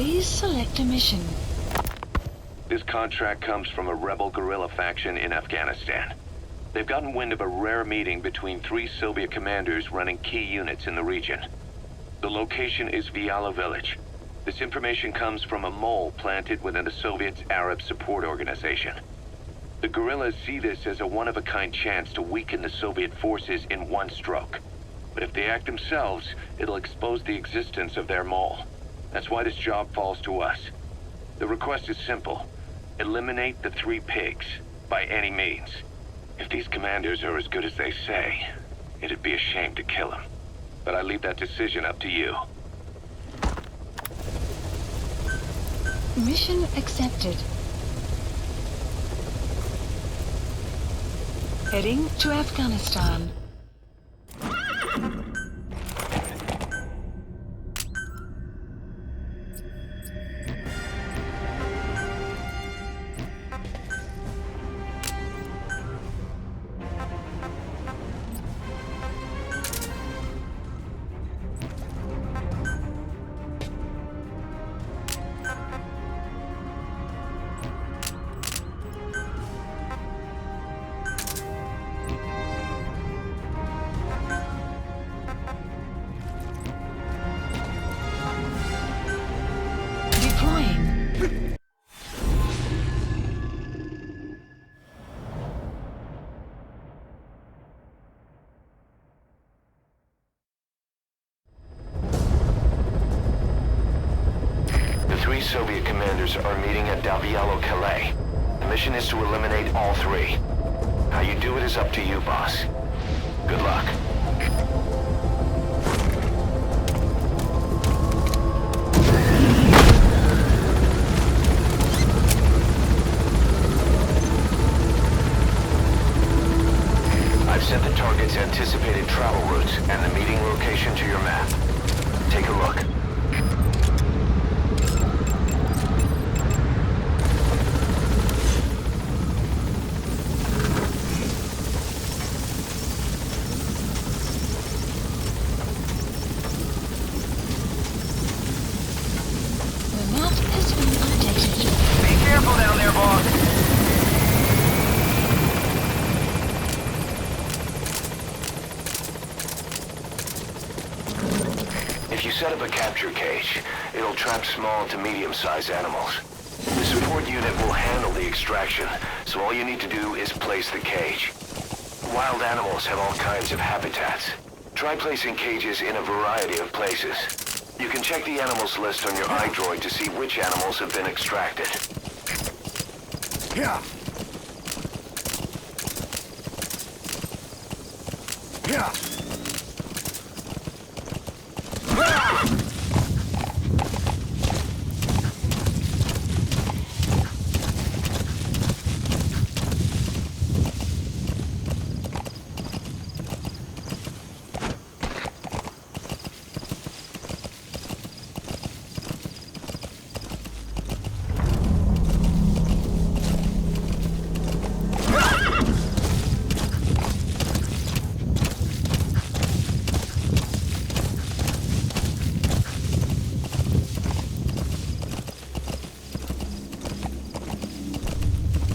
Please select a mission. This contract comes from a rebel guerrilla faction in Afghanistan. They've gotten wind of a rare meeting between 3 Soviet commanders running key units in the region. The location is Viala Village. This information comes from a mole planted within the Soviets' Arab Support Organization. The guerrillas see this as a one-of-a-kind chance to weaken the Soviet forces in one stroke. But if they act themselves, it'll expose the existence of their mole. That's why this job falls to us. The request is simple. Eliminate the 3 pigs, by any means. If these commanders are as good as they say, it'd be a shame to kill them. But I leave that decision up to you. Mission accepted. Heading to Afghanistan. Soviet commanders are meeting at Davialo Calais. The mission is to eliminate all 3. How you do it is up to you, boss. Good luck. I've sent the target's anticipated travel routes and the meeting location to your map. Take a look. If you set up a capture cage, it'll trap small to medium-sized animals. The support unit will handle the extraction, so all you need to do is place the cage. Wild animals have all kinds of habitats. Try placing cages in a variety of places. You can check the animals list on your iDroid to see which animals have been extracted. Yeah. Yeah.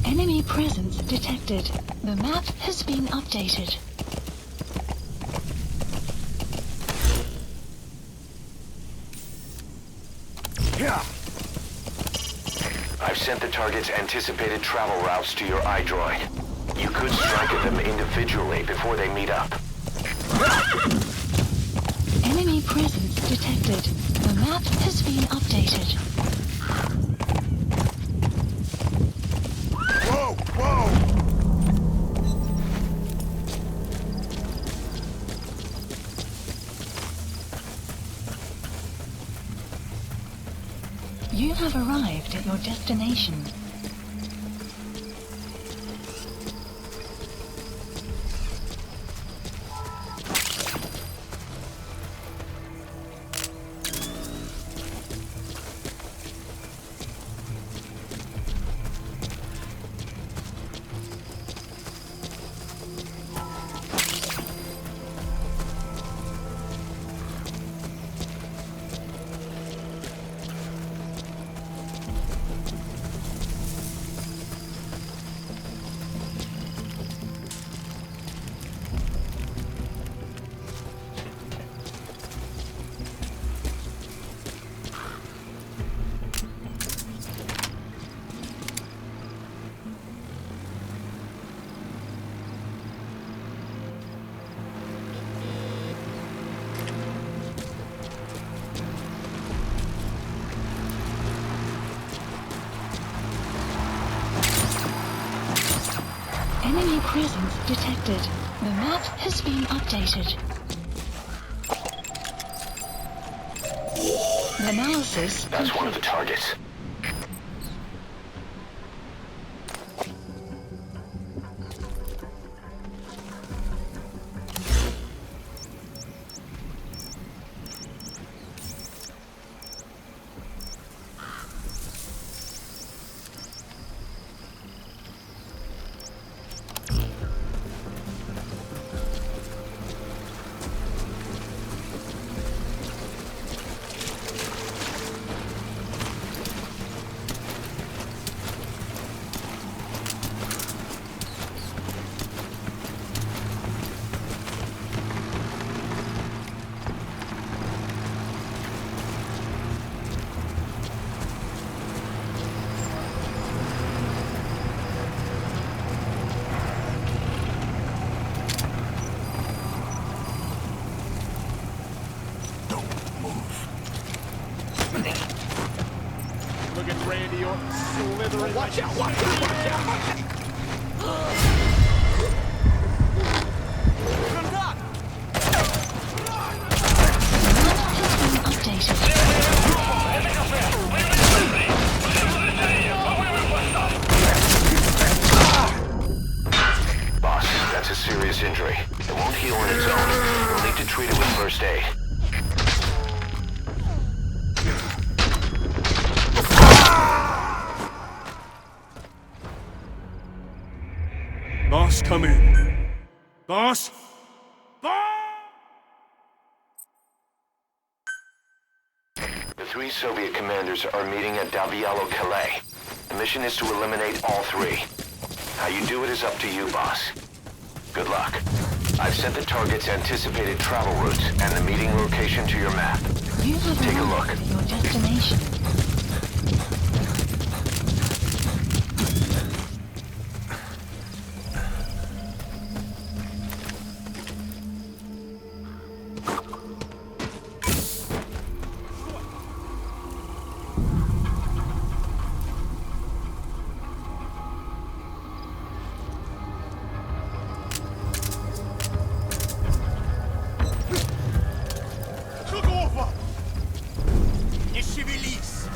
Enemy presence detected. The map has been updated. I've sent the target's anticipated travel routes to your iDroid. You could strike at them individually before they meet up. Enemy presence detected. The map has been updated. Whoa! Whoa! You have arrived at your destination. presence detected. The map has been updated. Analysis That's one of the complete. targets. Look at Randy Orton slithering. Watch out! Watch out! Watch out! Boss, that's a serious injury. It won't heal on its own. You'll need to treat it with first aid. Boss, come in. Boss? Boss! The three Soviet commanders are meeting at Davialo Calais. The mission is to eliminate all three. How you do it is up to you, boss. Good luck. I've sent the target's anticipated travel routes and the meeting location to your map. You have Take a look. arrived at your destination. Не шевелись!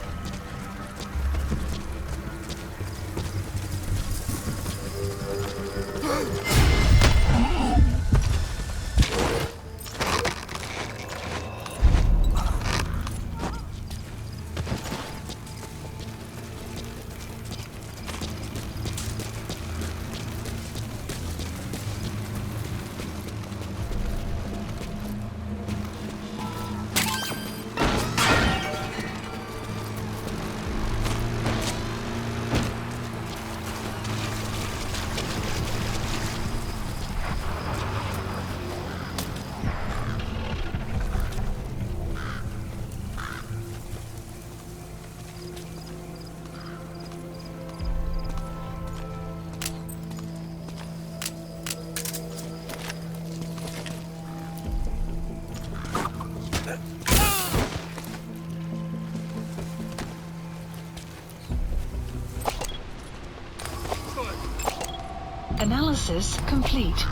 Analysis complete.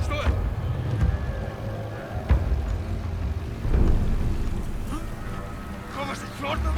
Что это? Кого же чёртом?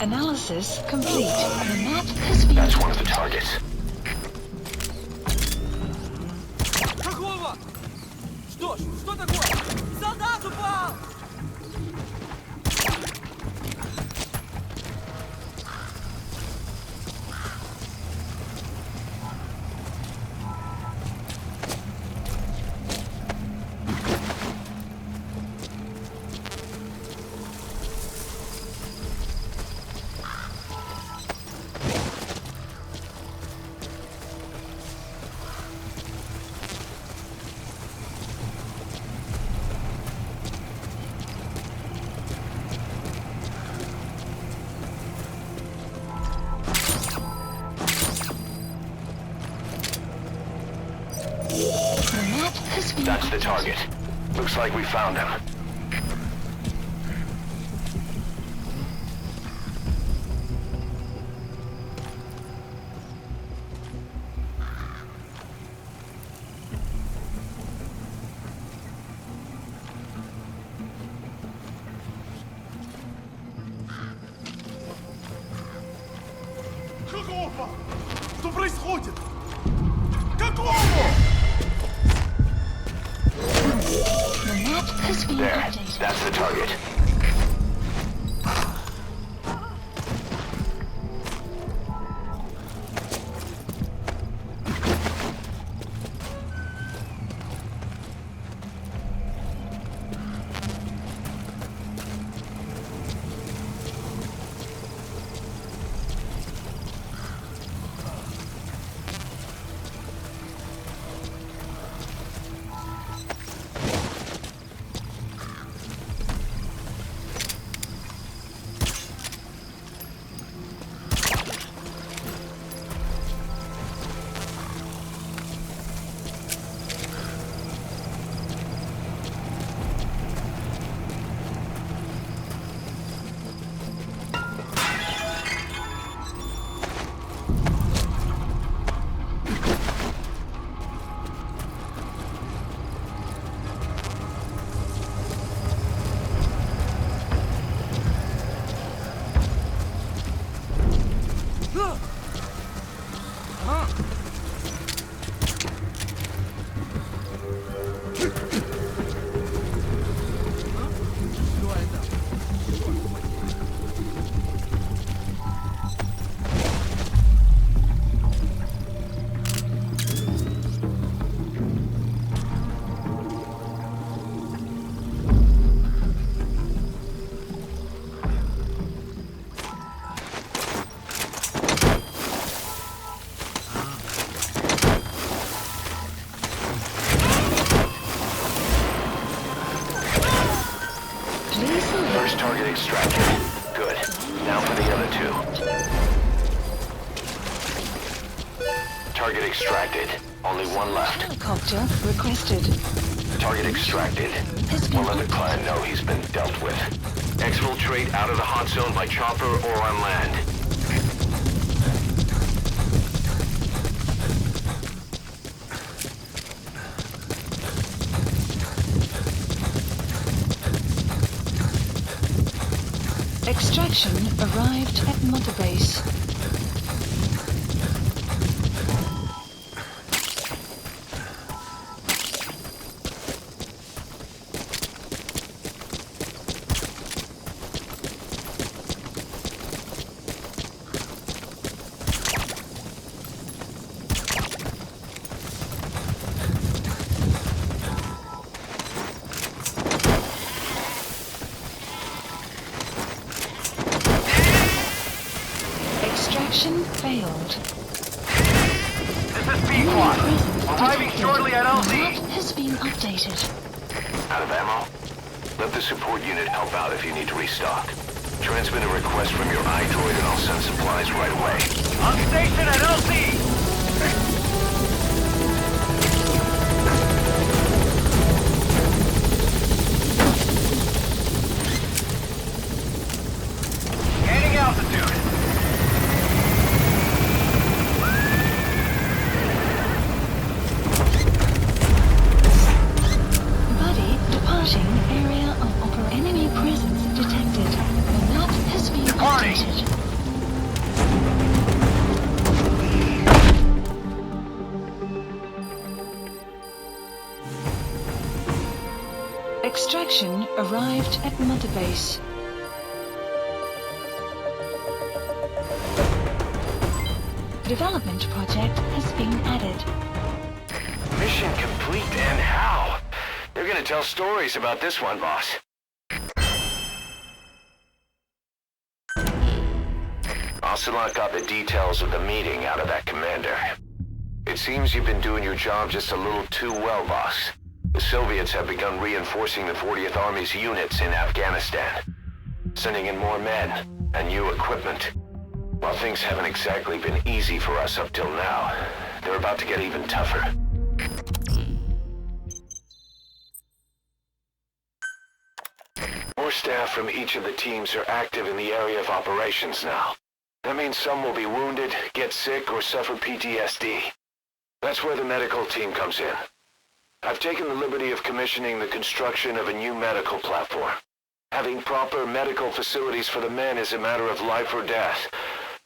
Analysis complete. The map has been... That's one of the targets. Какого? Что ж, что такое? Солдат упал! The map has been... That's the target. Looks like we found him. Какого? Что происходит? Какого? The map has been There. updated. That's the target. First target extracted. Good. Now for the other two. Target extracted. Only one left. Helicopter requested. Target extracted. We'll let the client know he's been dealt with. Exfiltrate out of the hot zone by chopper or on land. Extraction arrived at Mother Base. Extraction failed. This is P-Quad. Arriving shortly at The LZ. map has been updated. Out of ammo? Let the support unit help out if you need to restock. Transmit a request from your iDroid and I'll send supplies right away. On station at LZ! Gaining altitude. Buddy departing area of enemy presence detected. The map has been Departing. updated. Extraction arrived at Mother Base. Development project has been added. Mission complete, and how? They're gonna tell stories about this one, boss. Ocelot got the details of the meeting out of that commander. It seems you've been doing your job just a little too well, boss. The Soviets have begun reinforcing the 40th Army's units in Afghanistan, sending in more men and new equipment. While things haven't exactly been easy for us up till now, they're about to get even tougher. More staff from each of the teams are active in the area of operations now. That means some will be wounded, get sick, or suffer PTSD. That's where the medical team comes in. I've taken the liberty of commissioning the construction of a new medical platform. Having proper medical facilities for the men is a matter of life or death,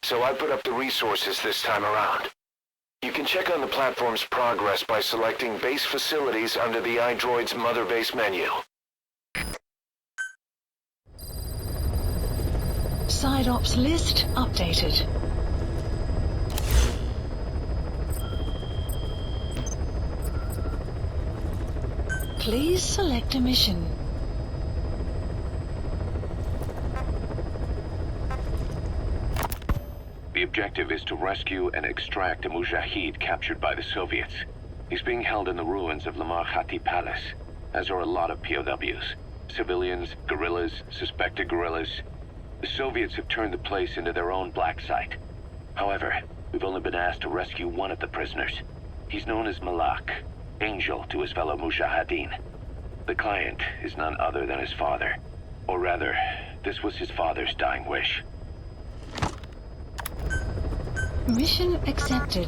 so I put up the resources this time around. You can check on the platform's progress by selecting base facilities under the iDroid's Mother Base menu. Side ops list updated. Please select a mission. The objective is to rescue and extract a Mujahid captured by the Soviets. He's being held in the ruins of Lamar Khati Palace, as are a lot of POWs. Civilians, guerrillas, suspected guerrillas. The Soviets have turned the place into their own black site. However, we've only been asked to rescue one of the prisoners. He's known as Malak, Angel to his fellow Mujahideen. The client is none other than his father. Or rather, this was his father's dying wish. Mission accepted.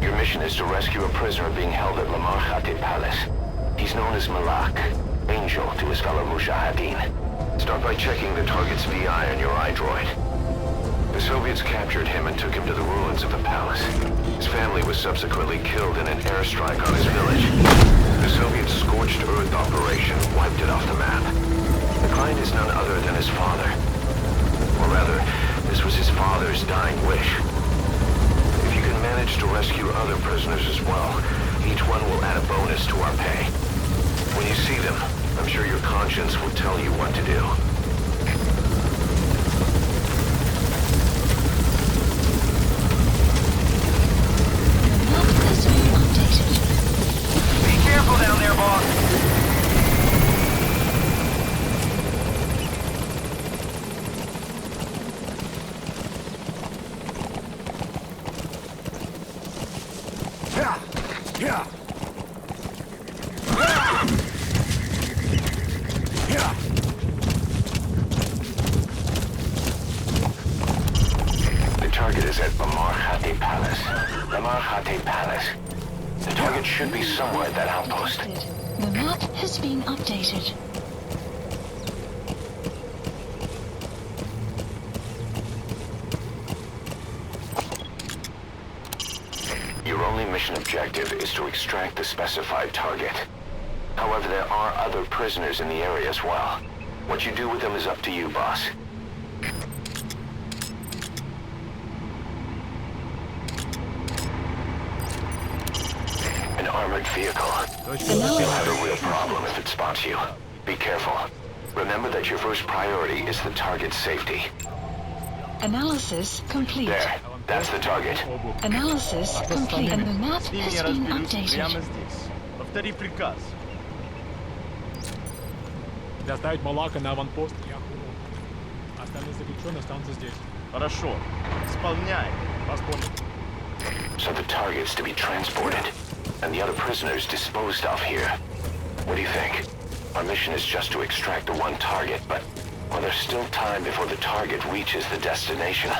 Your mission is to rescue a prisoner being held at Lamar Khati Palace. He's known as Malak, Angel to his fellow Mujahideen. Start by checking the target's VI on your iDroid. The Soviets captured him and took him to the ruins of the palace. His family was subsequently killed in an airstrike on his village. The Soviet scorched earth operation wiped it off the map. The client is none other than his father. Or rather, this was his father's dying wish. If you can manage to rescue other prisoners as well, each one will add a bonus to our pay. When you see them, I'm sure your conscience will tell you what to do. Be careful down there, boss. The target is at Lamar Khati Palace. Lamar Khati Palace. The target should be somewhere at that outpost. The map has been updated. Your only mission objective is to extract the specified target. However, there are other prisoners in the area as well. What you do with them is up to you, boss. An armored vehicle. You'll have a real problem if it spots you. Be careful. Remember that your first priority is the target's safety. Analysis complete. There. That's the target. Analysis complete. And the map has been updated. здесь. Повтори приказ. Доставить Малака на аванпост. Я охуел. Остальные заключенные останутся здесь. Хорошо. Исполняй. Вас понял. So the target's to be transported, and the other prisoners disposed of here. What do you think? Our mission is just to extract the one target, but well, there's still time before the target reaches the destination.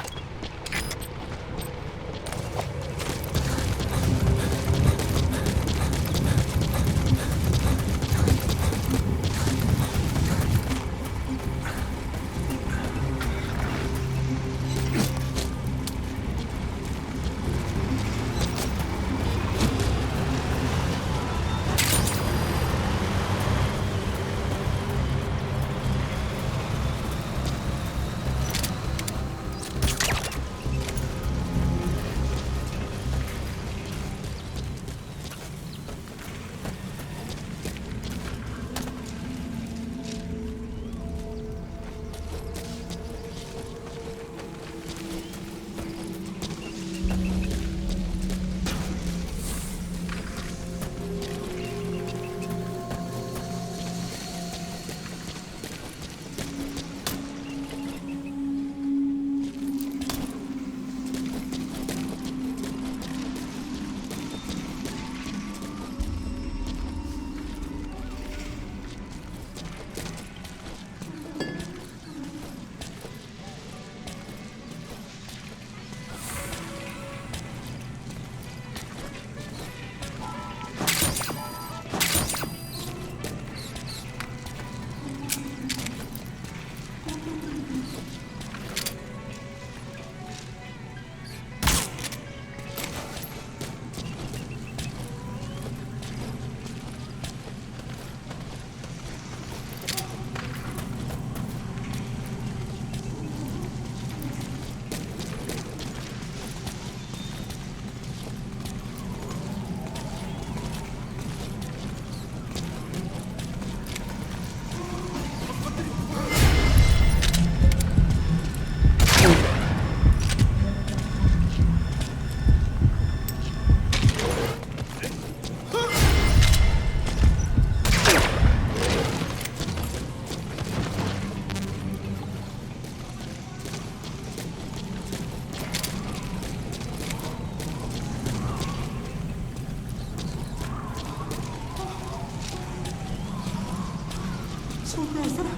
Prisoner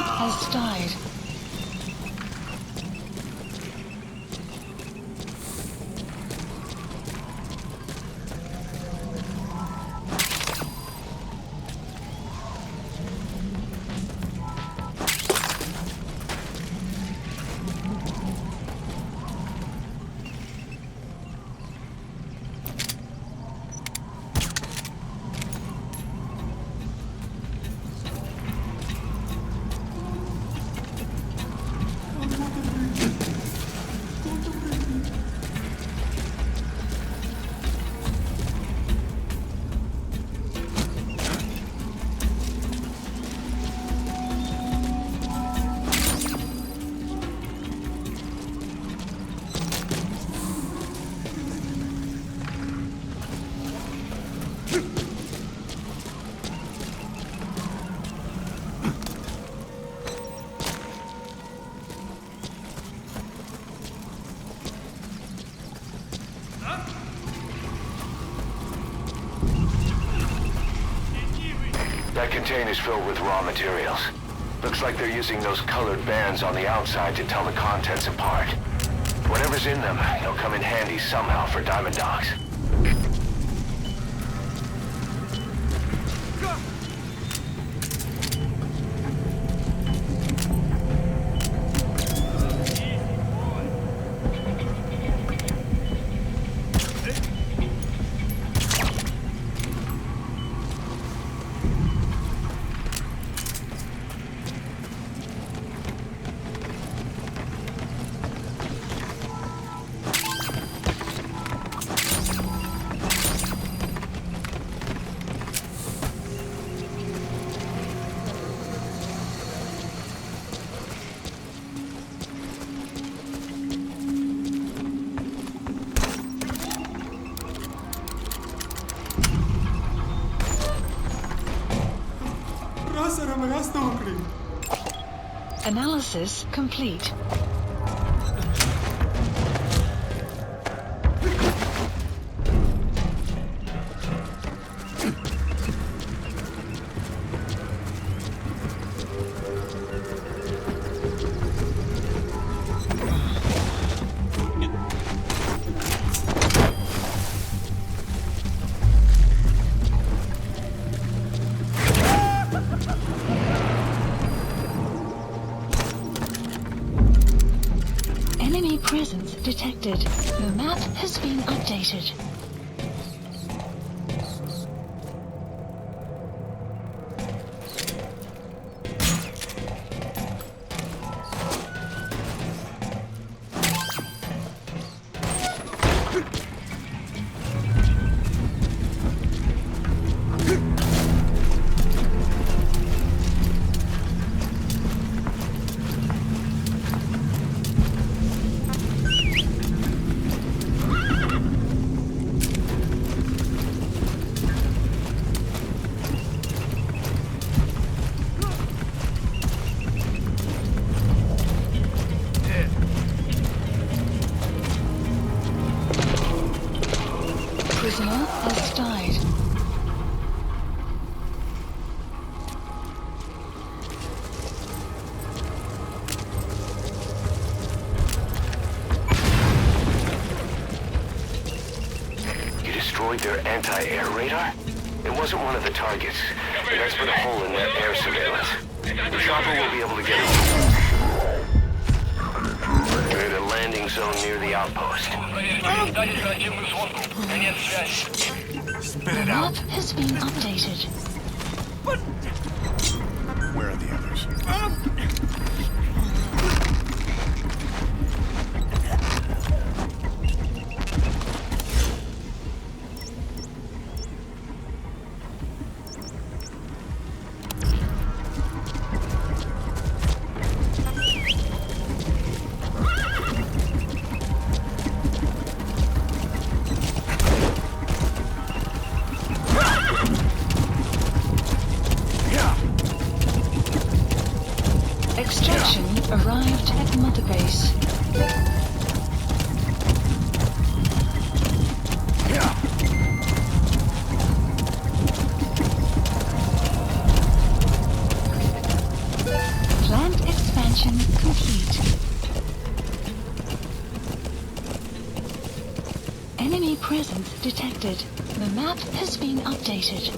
has died. That container's filled with raw materials. Looks like they're using those colored bands on the outside to tell the contents apart. Whatever's in them, they'll come in handy somehow for Diamond Dogs. Analysis complete. Enemy presence detected. The map has been updated. Prisoner has died. You destroyed their anti-air radar? It wasn't one of the targets, but that's put a hole in their air surveillance. The chopper will be able to get it. You're at a landing zone near the outpost. The map has been updated. Where are the others? Enemy presence detected. The map has been updated.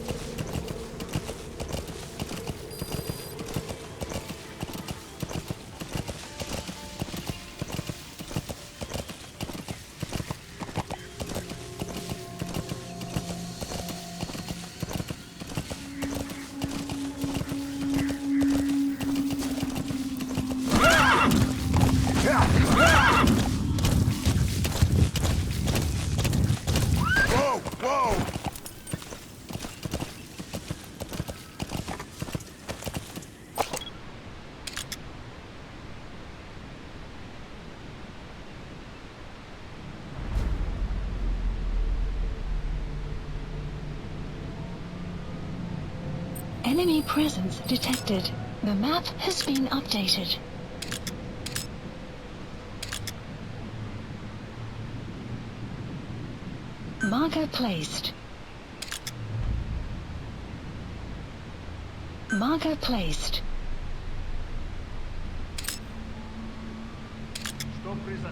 Enemy presence detected. The map has been updated. Marker placed. Marker placed.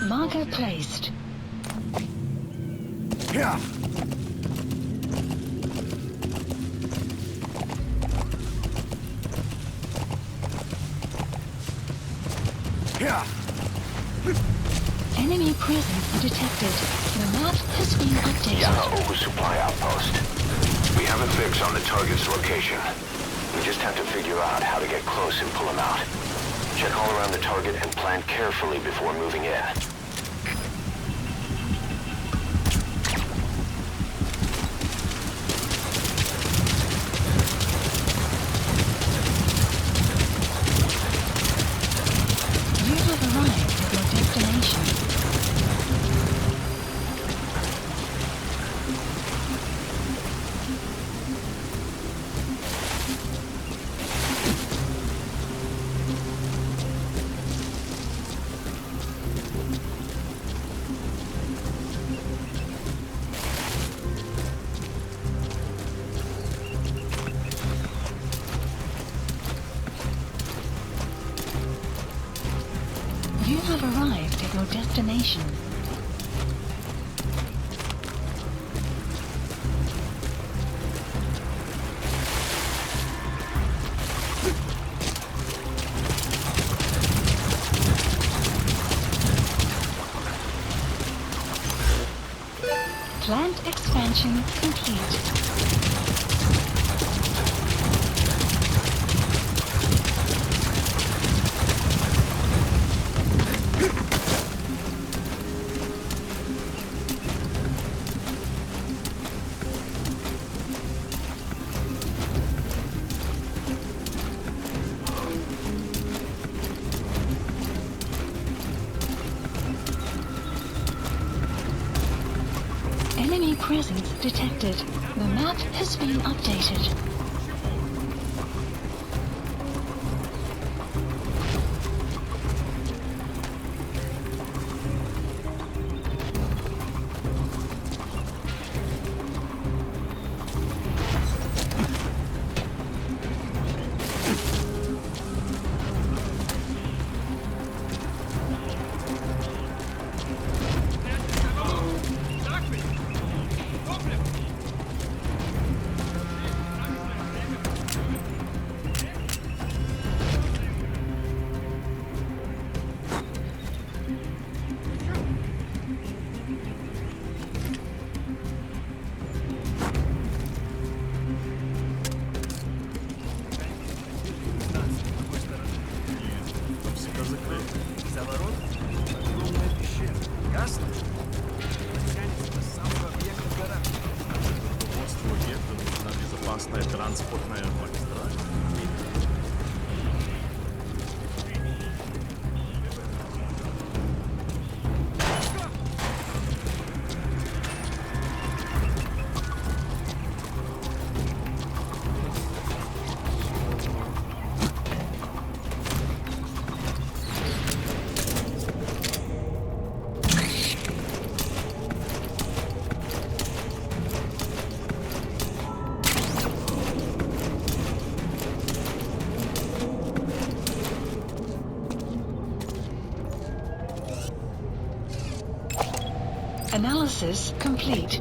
Marker placed. Yeah. Enemy presence detected. The map has been updated. Yaha supply outpost. We have a fix on the target's location. We just have to figure out how to get close and pull him out. Check all around the target and plan carefully before moving in. You have arrived at your destination. You have arrived at your destination. Plant expansion complete. Enemy presence detected. The map has been updated. Безопасная транспортная магистраль. Analysis complete.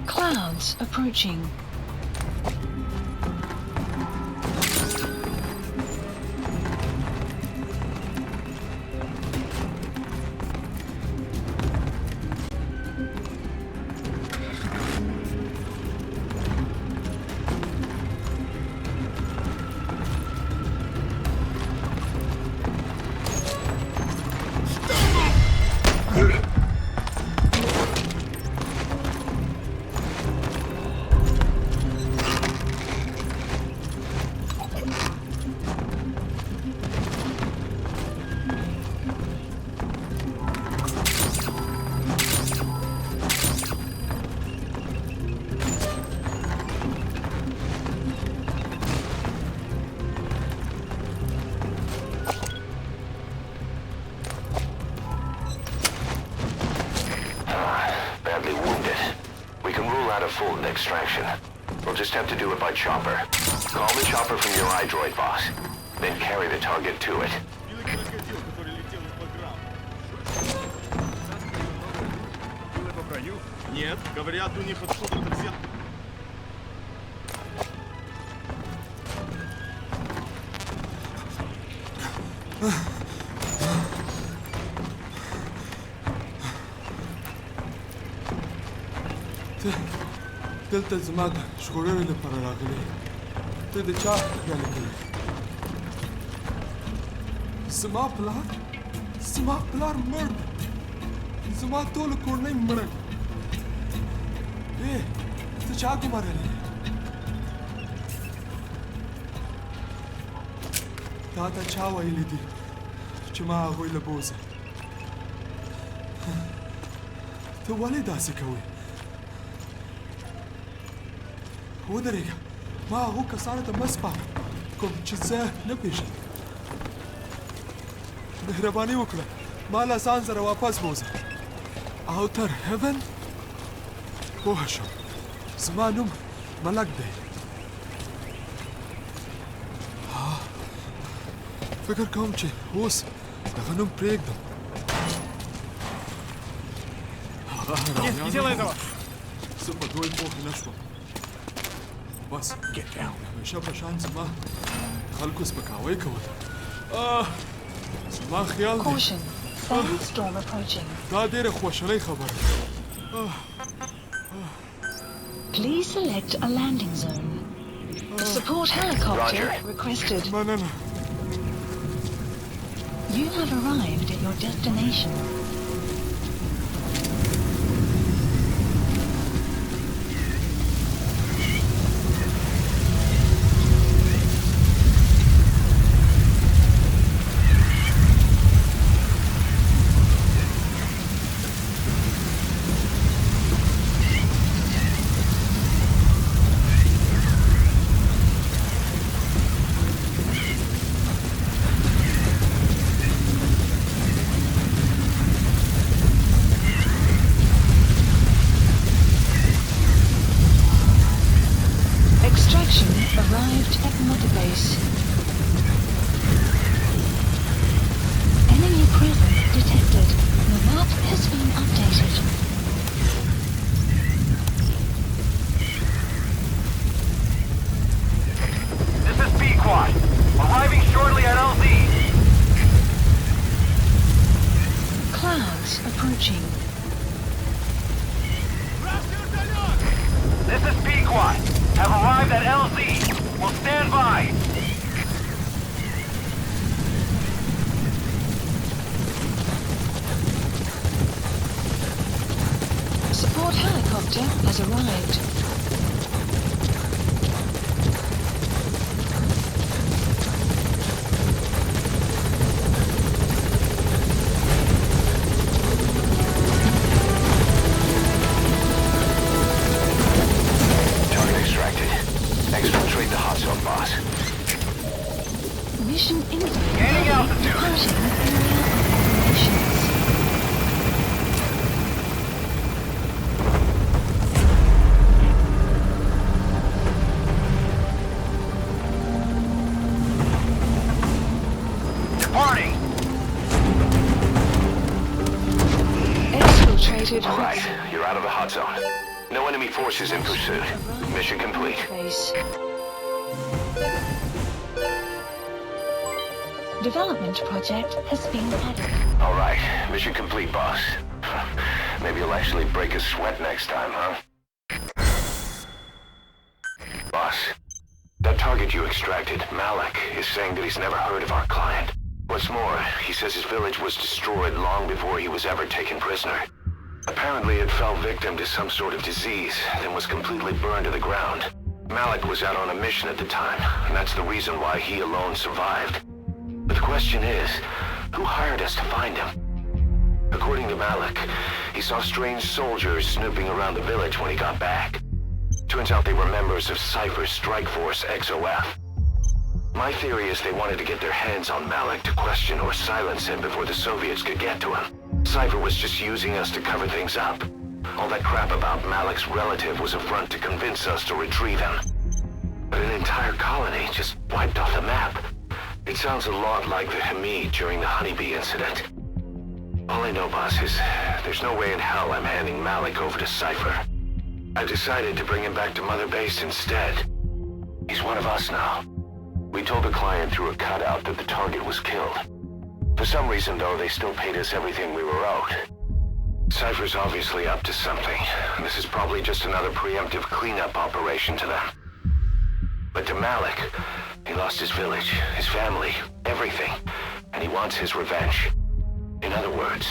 Clouds approaching. Badly wounded. We can rule out a full extraction. We'll just have to do it by chopper. Call the chopper from your iDroid, boss. Then carry the target to it. Или крокодил, который летел из-под грамма. Было по краю? Нет, говорят, у них откуда-то взят. دلته زما د ژغورنې لپاره راغلی ته د چا خیال کوې زما پلار مړ زما ټوله کورنۍ مړه ته چا ګمارلی تا ته چا ویلي دي چې ما هغوی له بوځه ته ولې داسې کوې ودرېږه ما هغو کسانو ته مه سپاره کوم چې زه نه پېژنم مهرباني وکړه ما له ځان سره واپس بوځه او تر هیون پوه شم زما نوم ملک دی فکر کوم چې اوس دغه نوم پرېږدم هغه Не делай этого! زه په دوی پوه نه شوم بس همیشه په شان زما خلکو سپکاوی کول زما خیال دی Caution. Sandstorm approaching. دا ډېره خواشینۍ خبره Please select a landing zone. A support helicopter Roger. requested. مننه You have arrived at your destination. arrived at Mother Base. Enemy presence detected. The map has been updated. This is Pequod. Arriving shortly at LZ. Clouds approaching. This is Pequod. Have arrived at LZ. Will stand by. Support helicopter has arrived. Target extracted. Exfiltrate the hot zone, boss. Mission info. Gaining altitude. Departing area of operations. Departing. Exfiltrated. All right, you're out of the hot zone. No enemy forces in pursuit. Mission complete. Base. Development project has been added. All right, mission complete, boss. Maybe you'll actually break a sweat next time, huh? Boss, that target you extracted, Malik, is saying that he's never heard of our client. What's more, he says his village was destroyed long before he was ever taken prisoner. Apparently it fell victim to some sort of disease, then was completely burned to the ground. Malik was out on a mission at the time, and that's the reason why he alone survived. But the question is, who hired us to find him? According to Malik, he saw strange soldiers snooping around the village when he got back. Turns out they were members of Cypher's strike force XOF. My theory is they wanted to get their hands on Malik to question or silence him before the Soviets could get to him. Cypher was just using us to cover things up. All that crap about Malik's relative was a front to convince us to retrieve him. But an entire colony just wiped off the map. It sounds a lot like the Hamid during the Honeybee incident. All I know, boss, is there's no way in hell I'm handing Malik over to Cypher. I decided to bring him back to Mother Base instead. He's one of us now. We told the client through a cutout that the target was killed. For some reason, though, they still paid us everything we were owed. Cypher's obviously up to something, and this is probably just another preemptive cleanup operation to them. But to Malik, he lost his village, his family, everything, and he wants his revenge. In other words,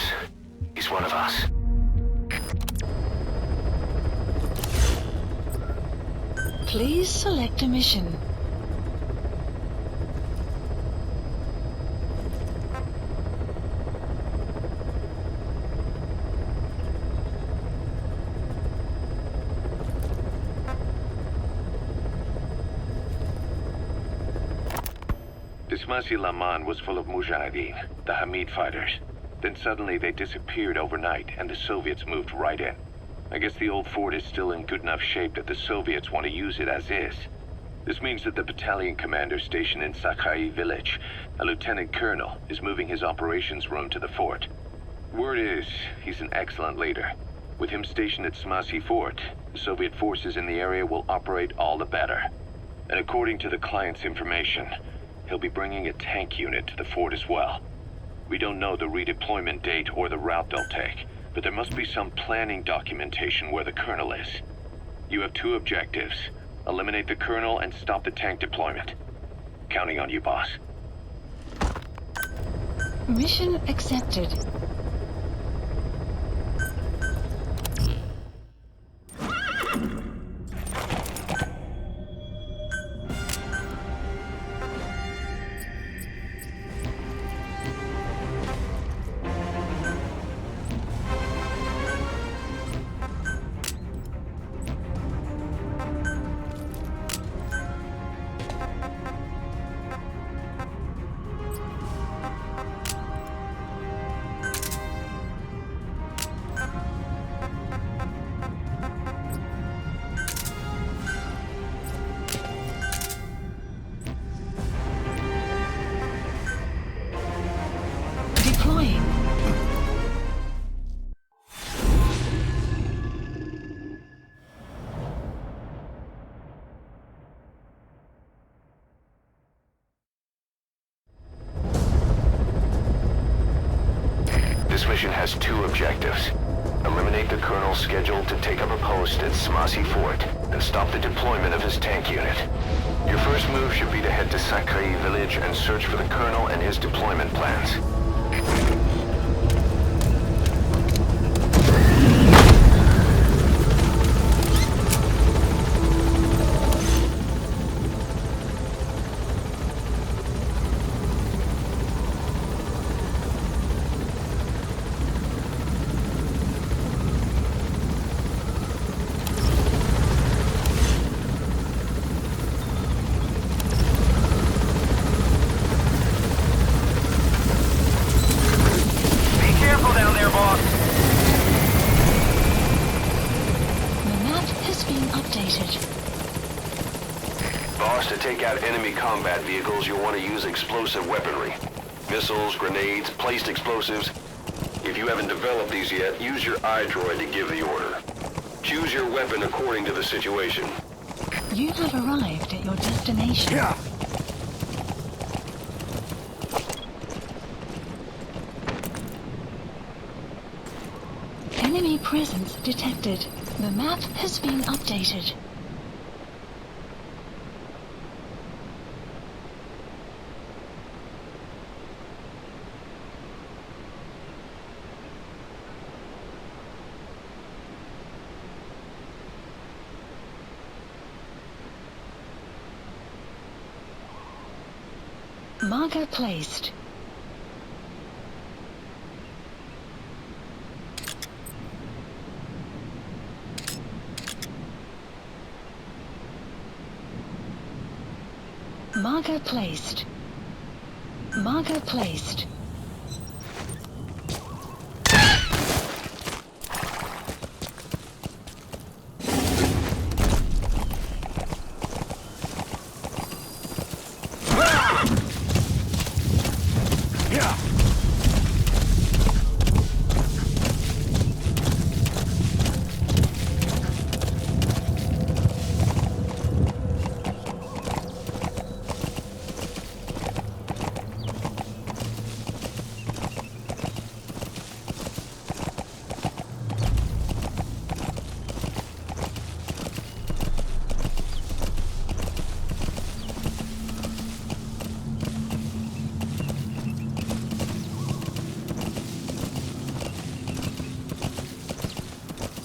he's one of us. Please select a mission. Dismasi Laman was full of Mujahideen, the Hamid fighters. Then suddenly they disappeared overnight and the Soviets moved right in. I guess the old fort is still in good enough shape that the Soviets want to use it as is. This means that the battalion commander stationed in Sakai village, a lieutenant colonel, is moving his operations room to the fort. Word is, he's an excellent leader. With him stationed at Smasi Fort, the Soviet forces in the area will operate all the better. And according to the client's information, he'll be bringing a tank unit to the fort as well. We don't know the redeployment date or the route they'll take, but there must be some planning documentation where the colonel is. You have two objectives: eliminate the colonel and stop the tank deployment. Counting on you, boss. Mission accepted. has two objectives. Eliminate the colonel scheduled to take up a post at Smasi Fort and stop the deployment of his tank unit. Your first move should be to head to Sakai village and search for the colonel and his deployment plans. To take out enemy combat vehicles, you'll want to use explosive weaponry. Missiles, grenades, placed explosives. If you haven't developed these yet, use your iDroid to give the order. Choose your weapon according to the situation. You have arrived at your destination. Yeah. Enemy presence detected. The map has been updated. Marker placed. Marker placed. Marker placed.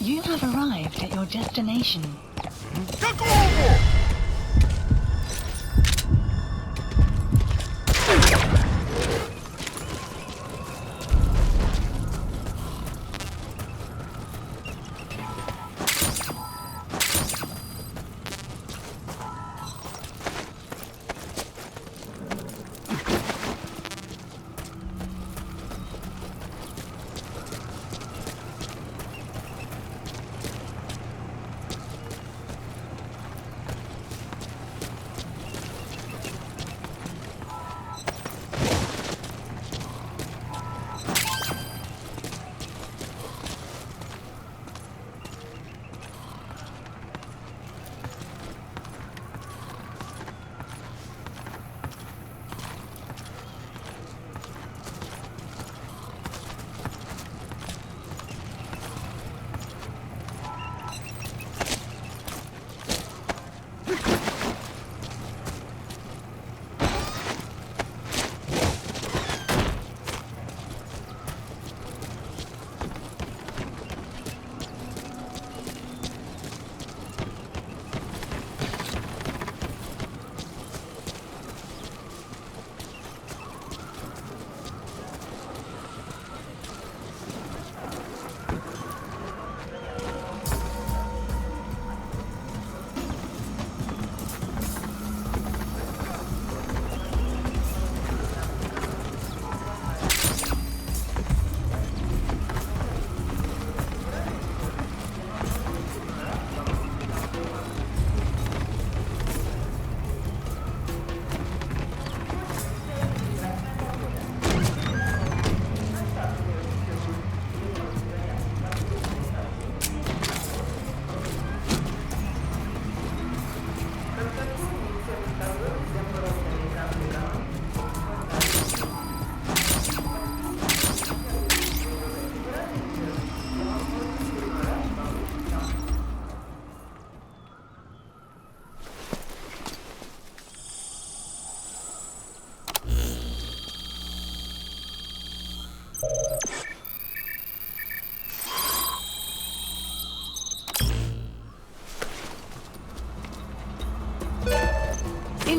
You have arrived at your destination.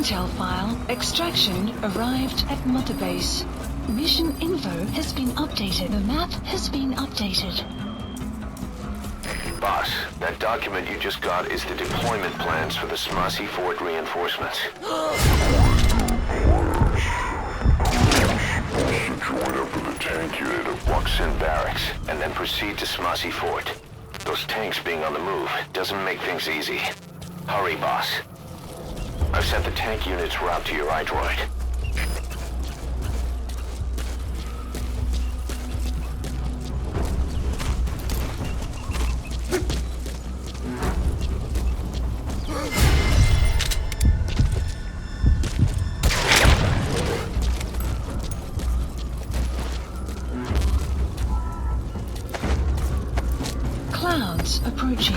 Intel file. Extraction arrived at Mother Base. Mission info has been updated. The map has been updated. Boss, that document you just got is the deployment plans for the Smasi Fort reinforcements. Join up with the tank unit of Waksin Barracks, and then proceed to Smasi Fort. Those tanks being on the move doesn't make things easy. Hurry, boss. I've sent the tank unit's route to your iDroid. Clouds approaching.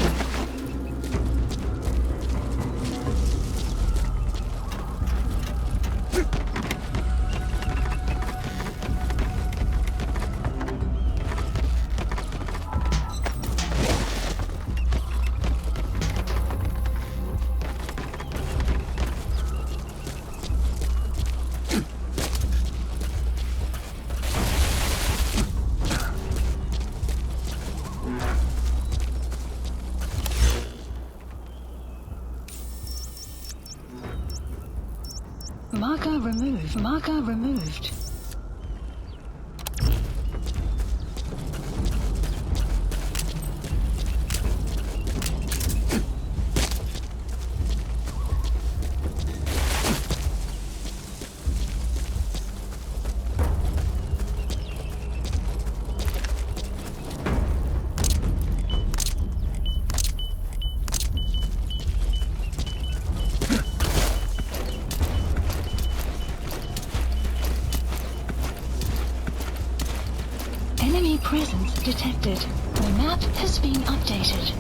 Marker removed. Marker removed. Enemy presence detected. The map has been updated.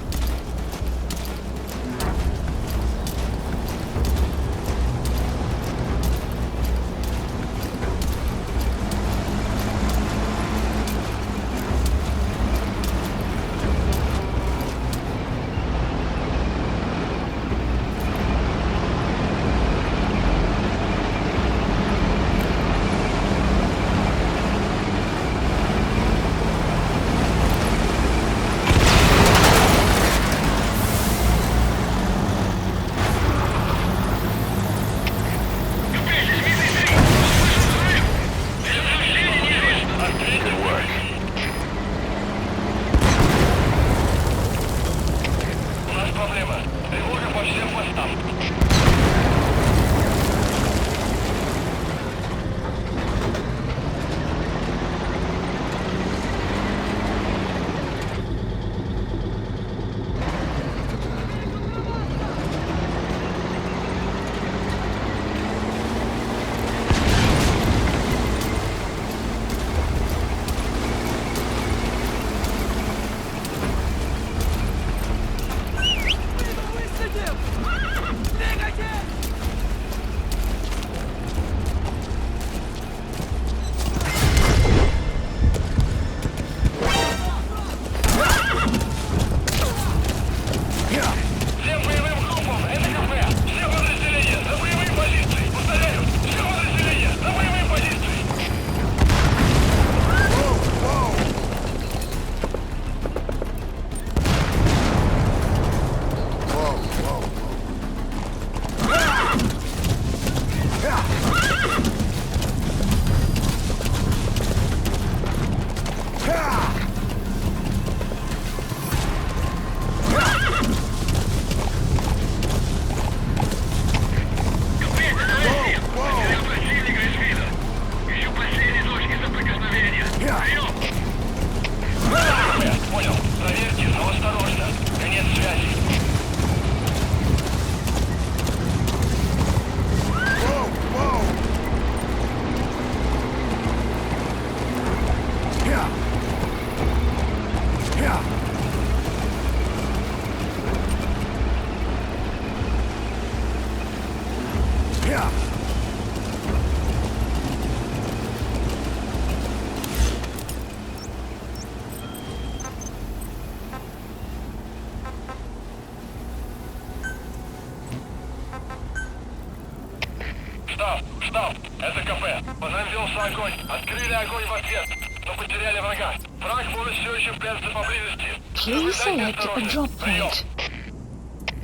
Штаб, это КП. По нам велся огонь. Открыли огонь в ответ, но потеряли врага. Враг может все еще прятаться поблизости. Please select a drop point.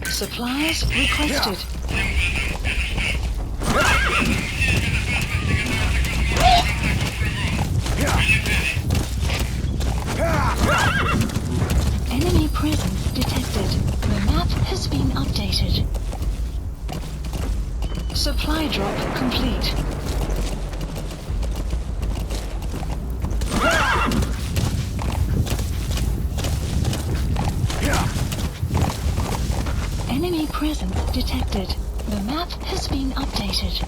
Supplies requested. Enemy presence detected. The map has been updated. Supply drop complete. Enemy presence detected. The map has been updated.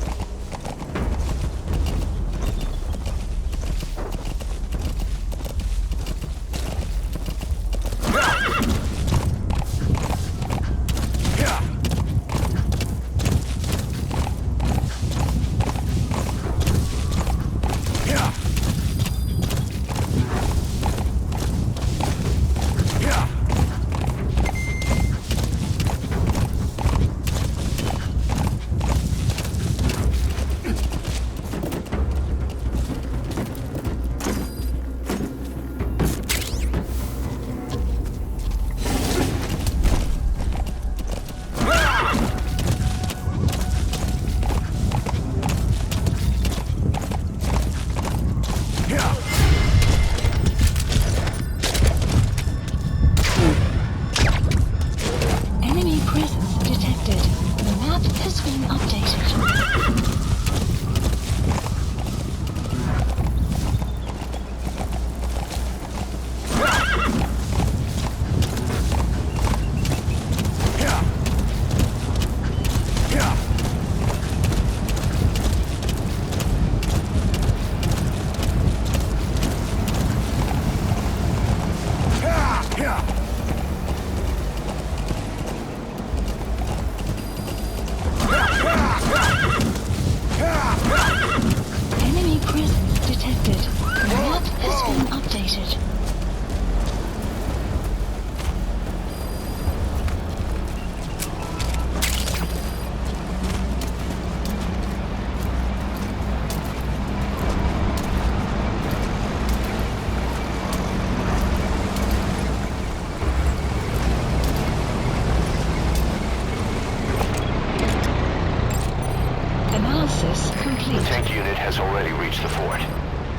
The tank unit has already reached the fort.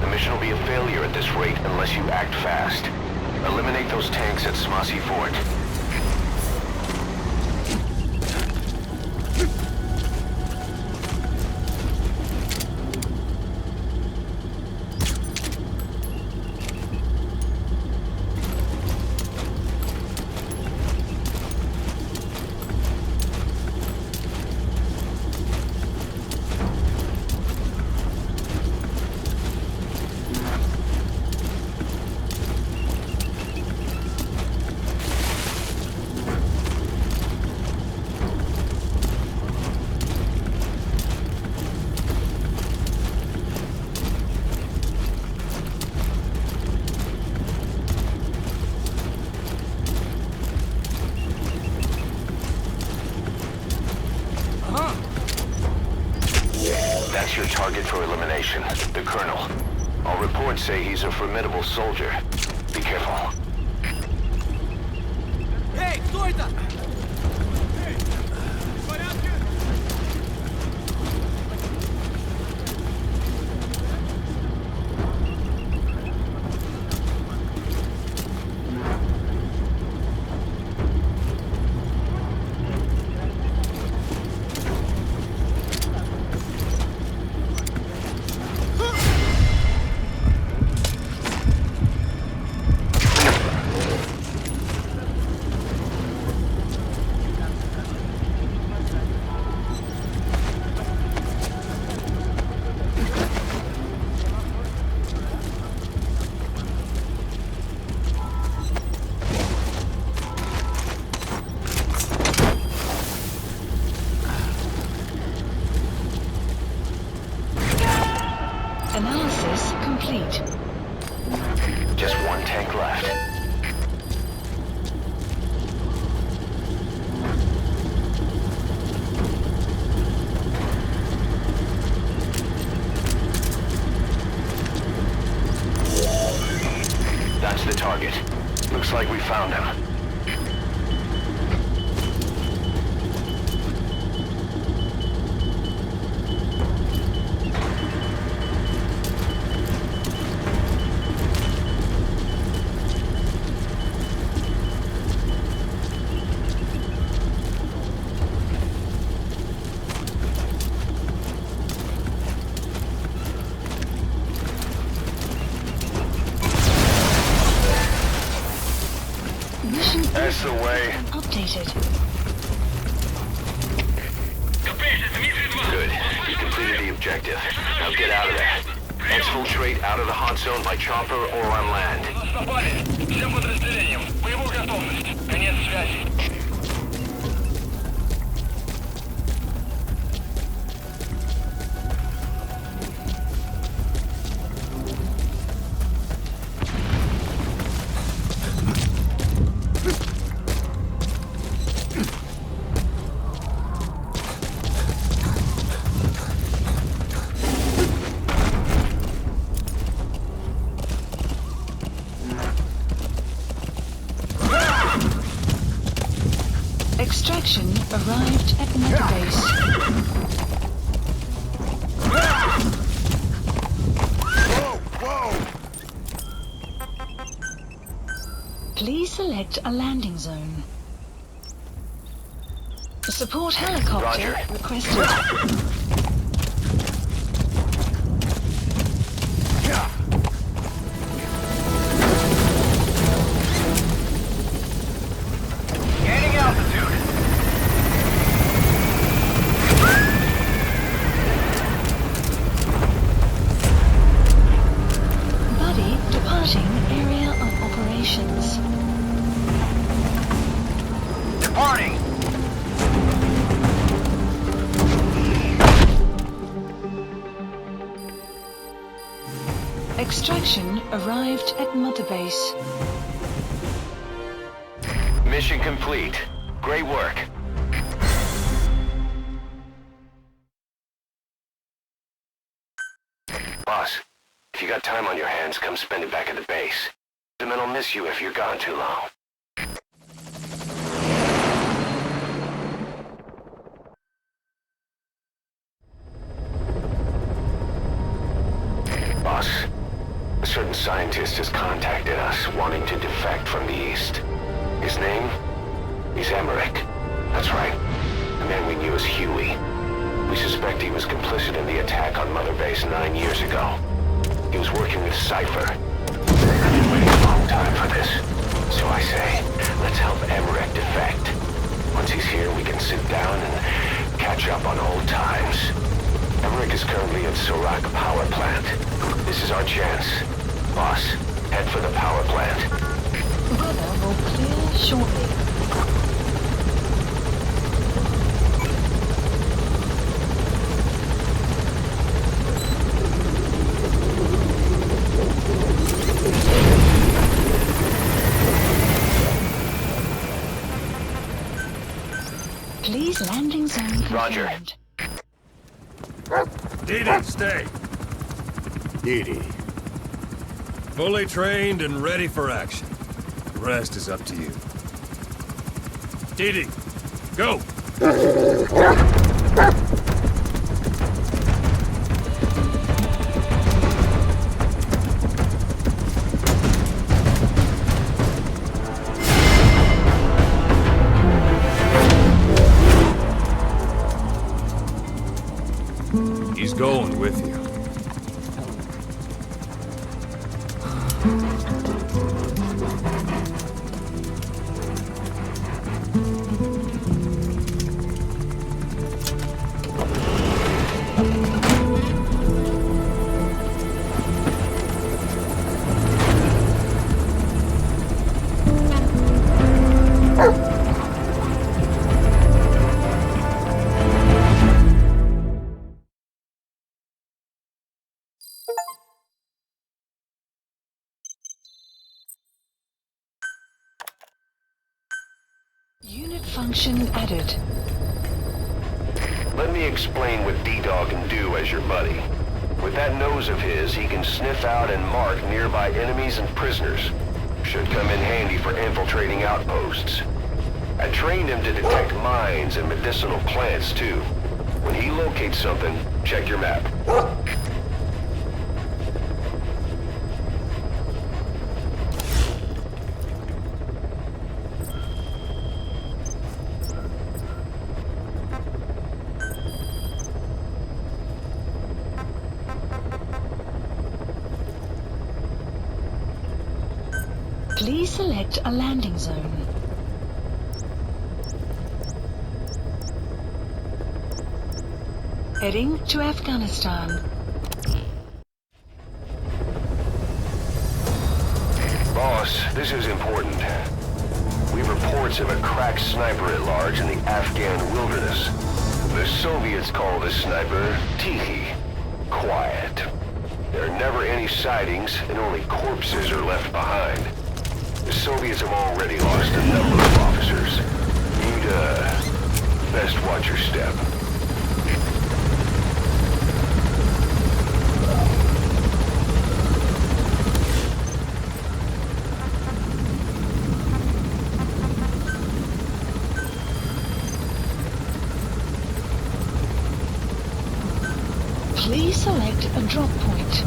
The mission will be a failure at this rate unless you act fast. Eliminate those tanks at Smasi Fort. That's your target for elimination, the Colonel. All reports say he's a formidable soldier. Be careful. Эй, кто это? Analysis complete. Just one tank left. Looks like we found him. Mission That's the way. updated. Good. You completed the objective. Now get out of there. Exfiltrate out of the hot zone by chopper or on land. Наступали. Всем подразделениям. Боевую готовность. Конец связи. Extraction arrived at Metabase. Please select a landing zone. Support helicopter Roger. requested. Gaining altitude. Buddy departing area of operations. Departing. Extraction arrived at Mother Base. Mission complete. Great work. Boss, if you got time on your hands, come spend it back at the base. The men will miss you if you're gone too long. Boss, a certain scientist has contacted us wanting to defect from the east. His name? He's Emmerich. That's right. The man we knew as Huey. We suspect he was complicit in the attack on Mother Base 9 years ago. He was working with Cypher. I've been waiting a long time for this. So I say, let's help Emmerich defect. Once he's here, we can sit down and catch up on old times. Emmerich is currently at Serac Power Plant. This is our chance. Boss, head for the power plant. Weather will clear shortly. Please landing zone confirmed. Roger. Didi, stay. Didi. Fully trained and ready for action. The rest is up to you. Didi, go! He's going with you. Unit function added. Let me explain what D-Dog can do as your buddy. With that nose of his, he can sniff out and mark nearby enemies and prisoners. Should come in handy for infiltrating outposts. I trained him to detect mines and medicinal plants, too. When he locates something, check your map. Please select a landing zone. Heading to Afghanistan. Boss, this is important. We have reports of a cracked sniper at large in the Afghan wilderness. The Soviets call this sniper Tichy. Quiet. There are never any sightings, and only corpses are left behind. The Soviets have already lost a number of officers. You'd, best watch your step. Please select a drop point.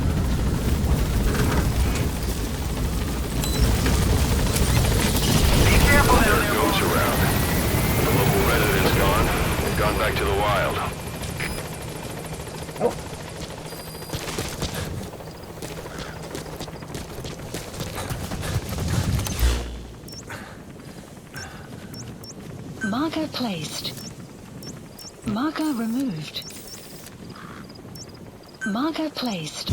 There are goats around. The local residents gone. They've gone back to the wild. Marker placed. Marker removed. Marker placed.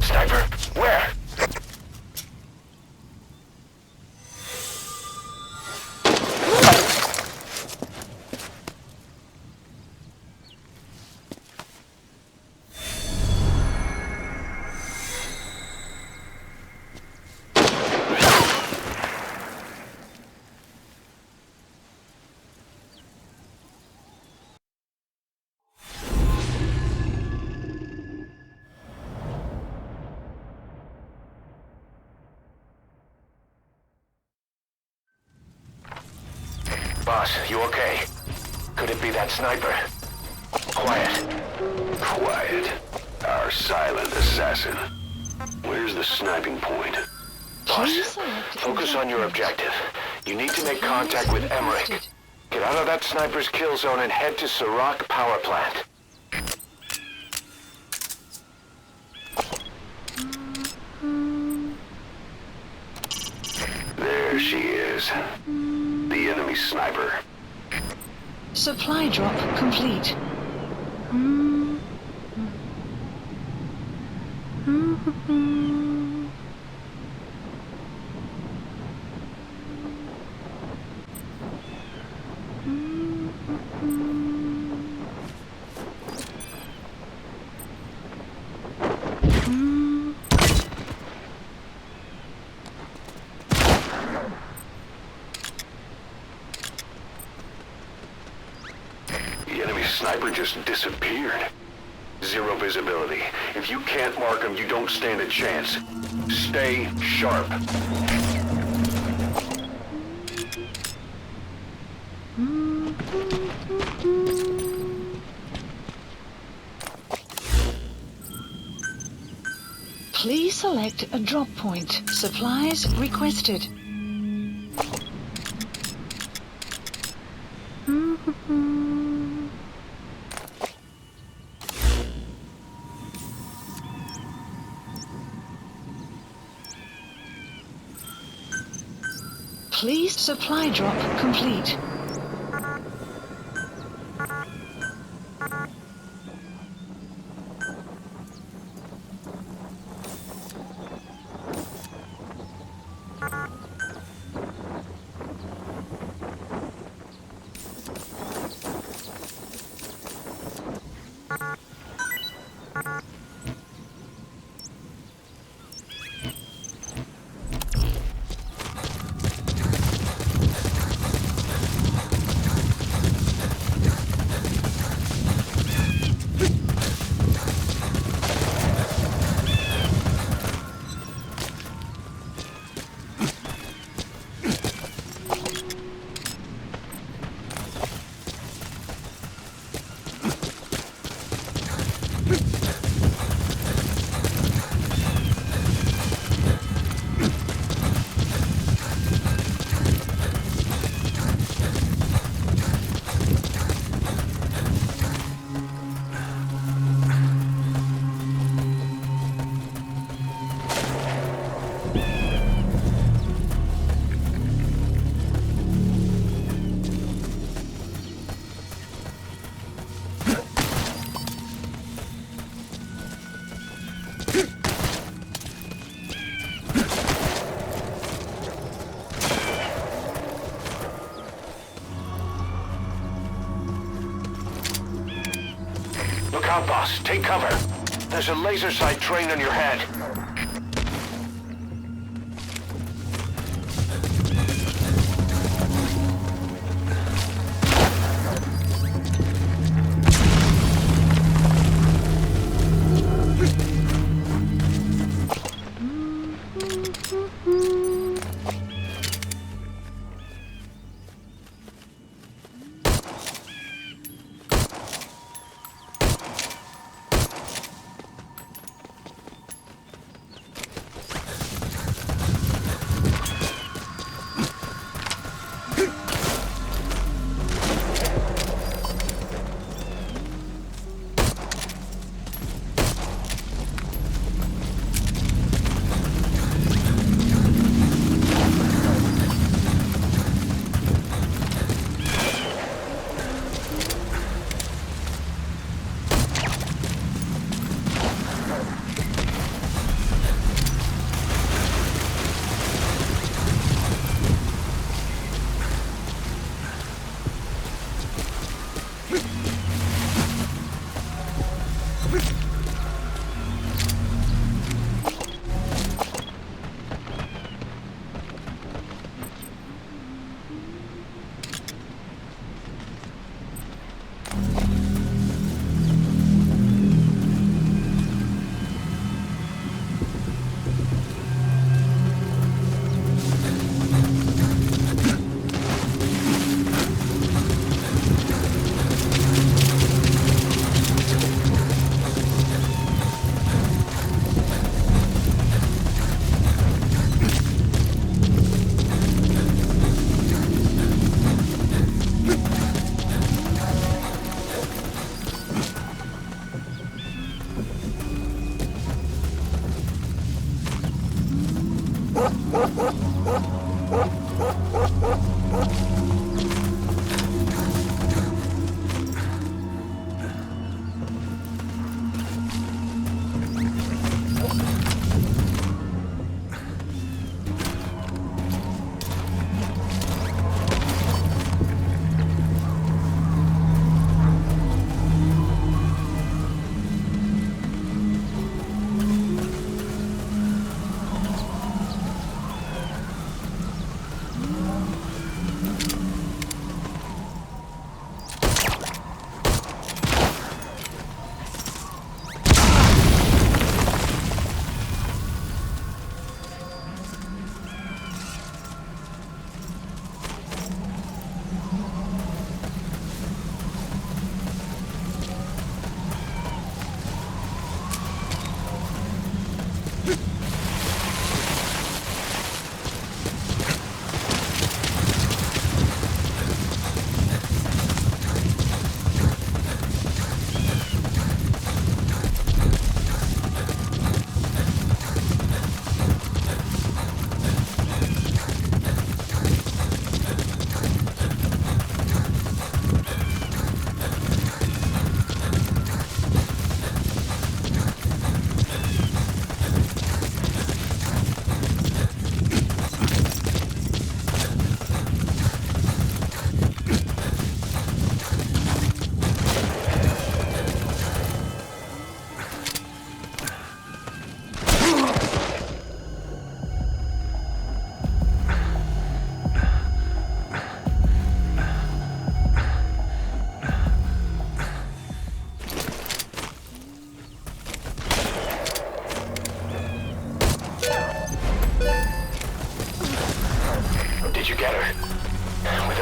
Sniper, where? Boss, you okay? Could it be that sniper? Quiet. Quiet. Our silent assassin. Where's the sniping point? Boss, focus on your objective. You need to make contact with Emmerich. Get out of that sniper's kill zone and head to Sirach power plant. There she is. The enemy sniper. Supply drop complete. The enemy sniper just disappeared. Zero visibility. If you can't mark him, you don't stand a chance. Stay sharp. Please select a drop point. Supplies requested. Please supply drop complete. out, boss. Take cover. There's a laser sight trained on your head.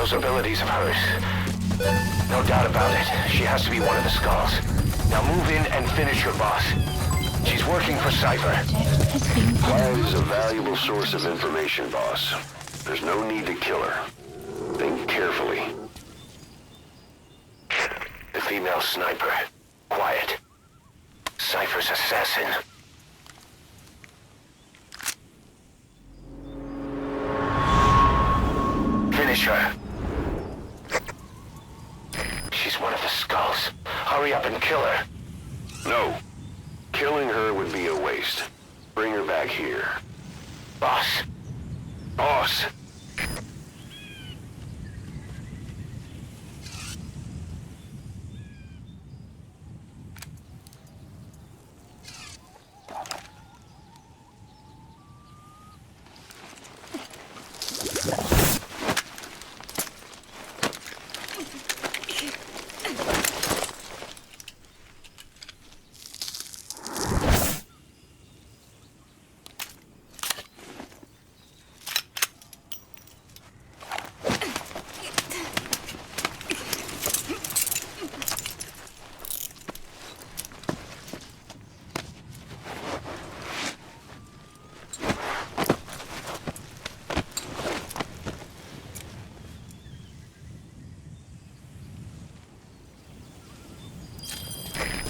Those abilities of hers. No doubt about it. She has to be one of the Skulls. Now move in and finish your boss. She's working for Cypher. Clive is a valuable source of information, boss. There's no need to kill her. Think carefully. The female sniper. Quiet. Cypher's assassin. Finish her. She's one of the Skulls. Hurry up and kill her. No. Killing her would be a waste. Bring her back here. Boss. Boss.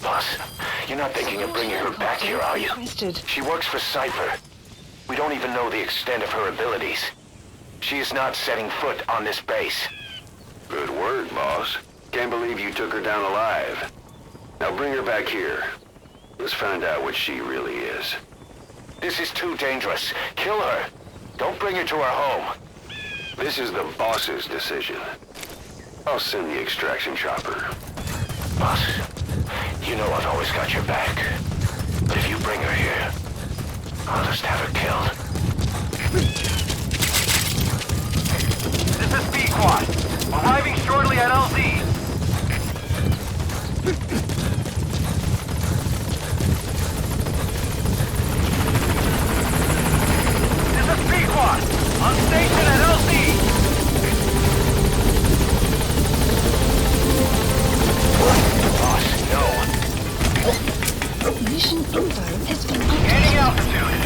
Boss, you're not thinking of bringing her back here, are you? Requested. She works for Cypher. We don't even know the extent of her abilities. She is not setting foot on this base. Good work, boss. Can't believe you took her down alive. Now bring her back here. Let's find out what she really is. This is too dangerous. Kill her. Don't bring her to our home. This is the boss's decision. I'll send the extraction chopper. Boss, you know I've always got your back. But if you bring her here, I'll just have her killed. This is B-Quad. Arriving shortly at LZ. This is B-Quad. On station at LZ. Boss, no. Mission info has been Gaining updated. altitude.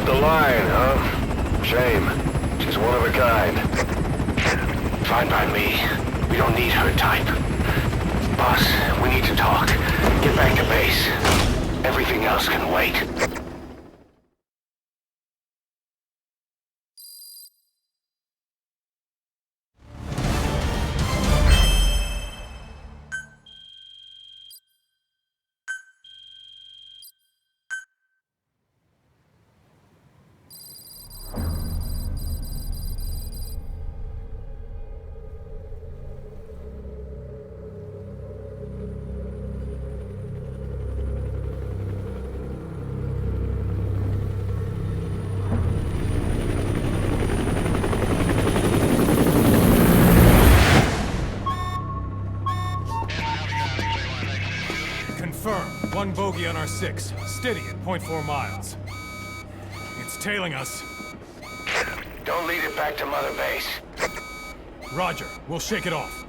The line, huh? Shame. She's one of a kind. Fine by me. We don't need her type. Boss, we need to talk. Get back to base. Everything else can wait. One bogey on our 6, steady at 0.4 miles. It's tailing us. Don't lead it back to Mother Base. Roger, we'll shake it off.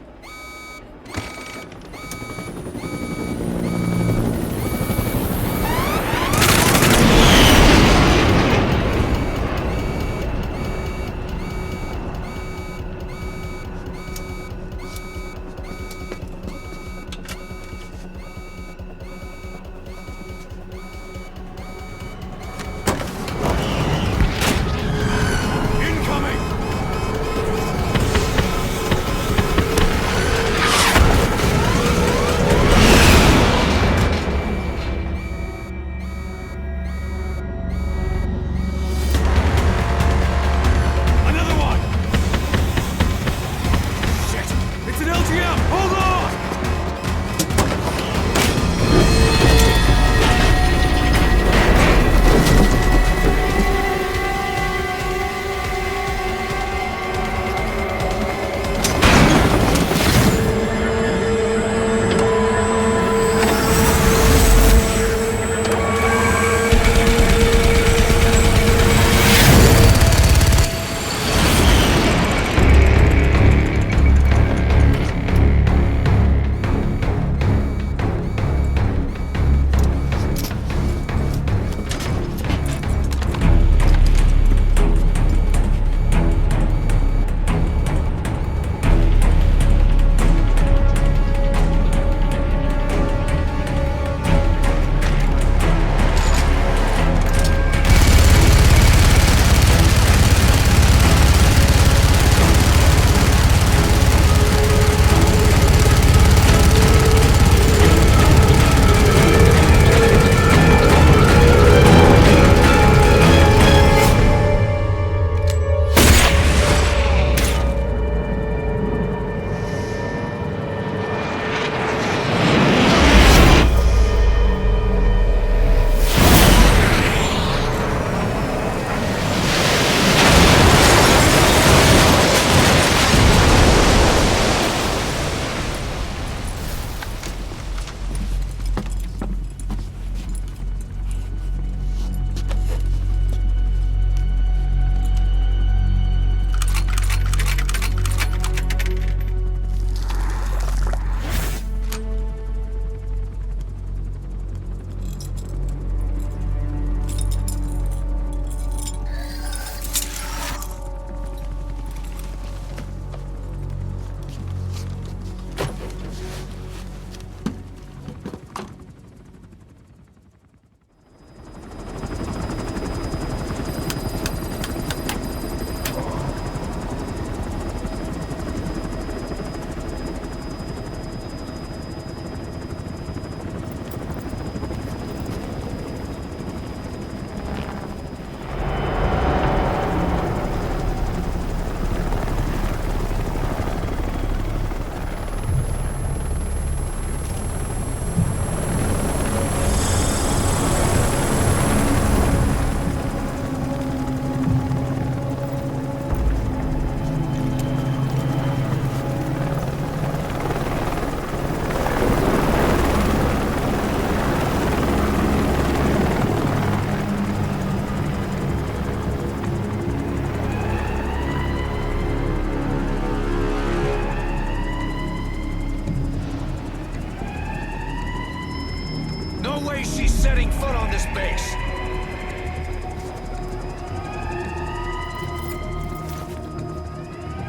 setting foot on this base.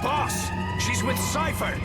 Boss, she's with Cypher.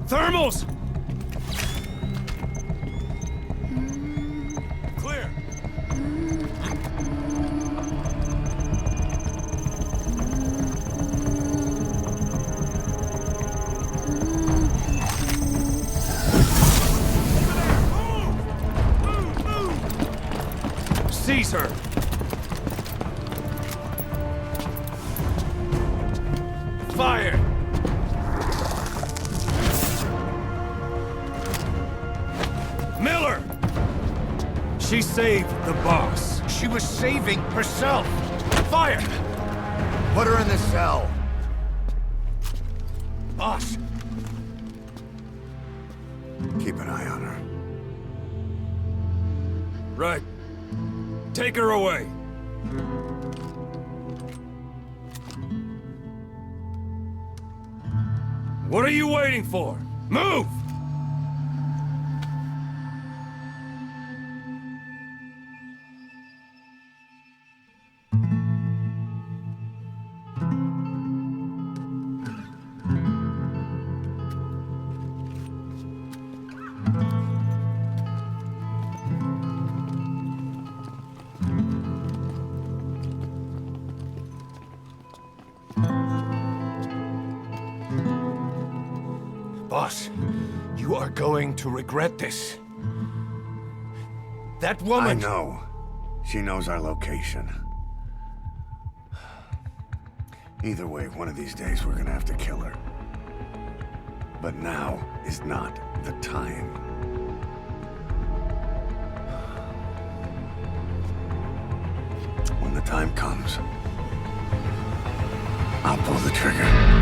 Thermals! Clear. Seize her! Fire! Miller! She saved the boss. She was saving herself. Fire! Put her in the cell. Boss. Keep an eye on her. Right. Take her away. What are you waiting for? Move! Boss, you are going to regret this. That woman... I know. She knows our location. Either way, one of these days we're gonna have to kill her. But now is not the time. When the time comes, I'll pull the trigger.